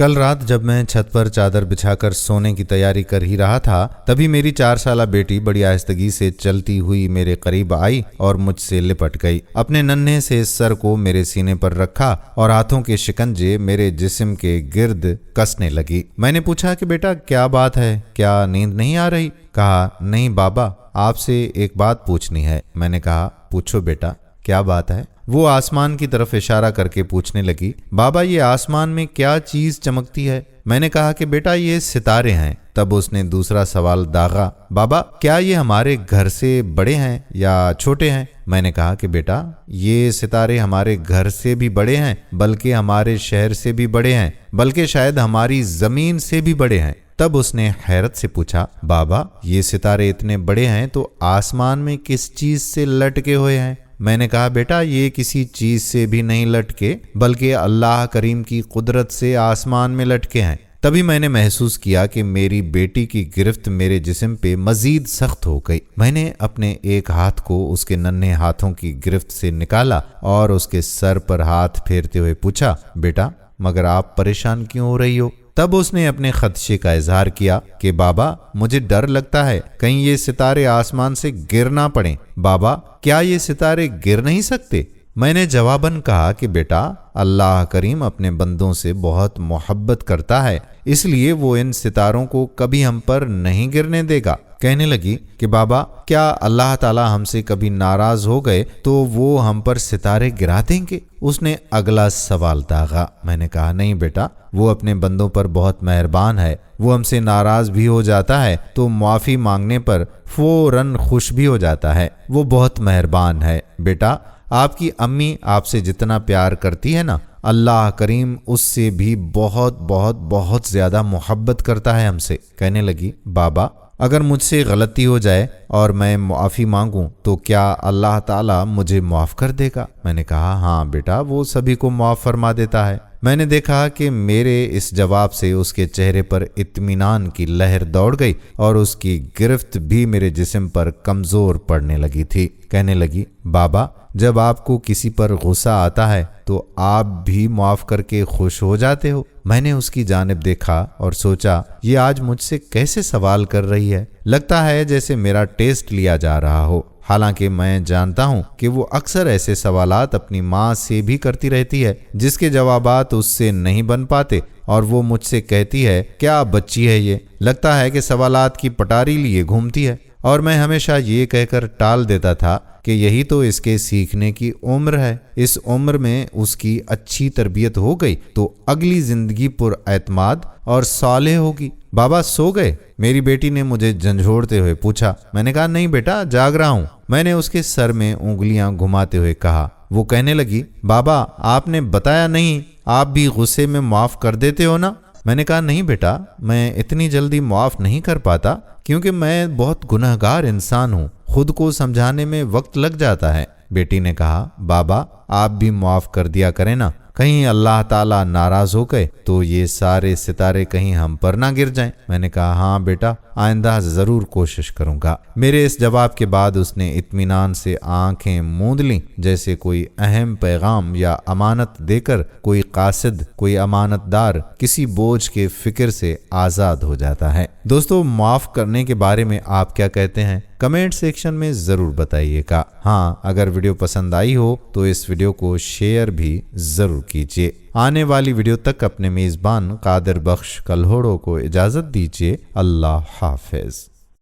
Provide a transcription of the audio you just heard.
کل رات جب میں چھت پر چادر بچھا کر سونے کی تیاری کر ہی رہا تھا، تبھی میری 4 سالہ بیٹی بڑی آہستگی سے چلتی ہوئی میرے قریب آئی اور مجھ سے لپٹ گئی۔ اپنے ننھے سے سر کو میرے سینے پر رکھا اور ہاتھوں کے شکنجے میرے جسم کے گرد کسنے لگی۔ میں نے پوچھا کہ بیٹا کیا بات ہے، کیا نیند نہیں آ رہی؟ کہا نہیں بابا، آپ سے ایک بات پوچھنی ہے۔ میں نے کہا پوچھو بیٹا، کیا بات ہے؟ وہ آسمان کی طرف اشارہ کر کے پوچھنے لگی، بابا یہ آسمان میں کیا چیز چمکتی ہے؟ میں نے کہا کہ بیٹا یہ ستارے ہیں۔ تب اس نے دوسرا سوال داغا، بابا کیا یہ ہمارے گھر سے بڑے ہیں یا چھوٹے ہیں؟ میں نے کہا کہ بیٹا یہ ستارے ہمارے گھر سے بھی بڑے ہیں، بلکہ ہمارے شہر سے بھی بڑے ہیں، بلکہ شاید ہماری زمین سے بھی بڑے ہیں۔ تب اس نے حیرت سے پوچھا، بابا یہ ستارے اتنے بڑے ہیں تو آسمان میں کس چیز سے لٹکے ہوئے ہیں؟ میں نے کہا بیٹا یہ کسی چیز سے بھی نہیں لٹکے، بلکہ اللہ کریم کی قدرت سے آسمان میں لٹکے ہیں۔ تبھی میں نے محسوس کیا کہ میری بیٹی کی گرفت میرے جسم پہ مزید سخت ہو گئی۔ میں نے اپنے ایک ہاتھ کو اس کے ننھے ہاتھوں کی گرفت سے نکالا اور اس کے سر پر ہاتھ پھیرتے ہوئے پوچھا، بیٹا مگر آپ پریشان کیوں ہو رہی ہو؟ تب اس نے اپنے خدشے کا اظہار کیا کہ بابا مجھے ڈر لگتا ہے کہیں یہ ستارے آسمان سے گر نہ پڑیں۔ بابا کیا یہ ستارے گر نہیں سکتے؟ میں نے جواباً کہا کہ بیٹا اللہ کریم اپنے بندوں سے بہت محبت کرتا ہے، اس لیے وہ ان ستاروں کو کبھی ہم پر نہیں گرنے دے گا۔ کہنے لگی کہ بابا کیا اللہ تعالی ہم سے کبھی ناراض ہو گئے تو وہ ہم پر ستارے گرا دیں گے؟ اس نے اگلا سوال داغا۔ میں نے کہا نہیں بیٹا، وہ اپنے بندوں پر بہت مہربان ہے، وہ ہم سے ناراض بھی ہو جاتا ہے تو معافی مانگنے پر فوراً خوش بھی ہو جاتا ہے، وہ بہت مہربان ہے۔ بیٹا آپ کی امی آپ سے جتنا پیار کرتی ہے نا، اللہ کریم اس سے بھی بہت بہت بہت زیادہ محبت کرتا ہے ہم سے۔ کہنے لگی بابا اگر مجھ سے غلطی ہو جائے اور میں معافی مانگوں تو کیا اللہ تعالیٰ مجھے معاف کر دے گا؟ میں نے کہا ہاں بیٹا وہ سبھی کو معاف فرما دیتا ہے۔ میں نے دیکھا کہ میرے اس جواب سے اس کے چہرے پر اطمینان کی لہر دوڑ گئی اور اس کی گرفت بھی میرے جسم پر کمزور پڑنے لگی تھی۔ کہنے لگی بابا جب آپ کو کسی پر غصہ آتا ہے تو آپ بھی معاف کر کے خوش ہو جاتے ہو؟ میں نے اس کی جانب دیکھا اور سوچا یہ آج مجھ سے کیسے سوال کر رہی ہے، لگتا ہے جیسے میرا ٹیسٹ لیا جا رہا ہو۔ حالانکہ میں جانتا ہوں کہ وہ اکثر ایسے سوالات اپنی ماں سے بھی کرتی رہتی ہے جس کے جوابات اس سے نہیں بن پاتے، اور وہ مجھ سے کہتی ہے کیا بچی ہے یہ، لگتا ہے کہ سوالات کی پٹاری لیے گھومتی ہے، اور میں ہمیشہ یہ کہہ کر ٹال دیتا تھا کہ یہی تو اس کے سیکھنے کی عمر ہے، اس عمر میں اس کی اچھی تربیت ہو گئی تو اگلی زندگی پر اعتماد اور صالح ہوگی۔ بابا سو گئے؟ میری بیٹی نے مجھے جھنجھوڑتے ہوئے پوچھا۔ میں نے کہا نہیں بیٹا جاگ رہا ہوں۔ میں نے اس کے سر میں انگلیاں گھماتے ہوئے کہا۔ وہ کہنے لگی بابا آپ نے بتایا نہیں، آپ بھی غصے میں معاف کر دیتے ہو نا؟ میں نے کہا نہیں بیٹا میں اتنی جلدی معاف نہیں کر پاتا کیونکہ میں بہت گنہگار انسان ہوں، خود کو سمجھانے میں وقت لگ جاتا ہے۔ بیٹی نے کہا بابا آپ بھی معاف کر دیا کریں نا، کہیں اللہ تعالیٰ ناراض ہو گئے تو یہ سارے ستارے کہیں ہم پر نہ گر جائیں۔ میں نے کہا ہاں بیٹا آئندہ ضرور کوشش کروں گا۔ میرے اس جواب کے بعد اس نے اطمینان سے آنکھیں موند لیں، جیسے کوئی اہم پیغام یا امانت دے کر کوئی قاصد، کوئی امانت دار کسی بوجھ کے فکر سے آزاد ہو جاتا ہے۔ دوستو معاف کرنے کے بارے میں آپ کیا کہتے ہیں؟ کمنٹ سیکشن میں ضرور بتائیے گا۔ ہاں اگر ویڈیو پسند آئی ہو تو اس ویڈیو کو شیئر بھی ضرور کیجیے۔ آنے والی ویڈیو تک اپنے میزبان قادر بخش کلہوڑو کو اجازت دیجیے۔ اللہ حافظ۔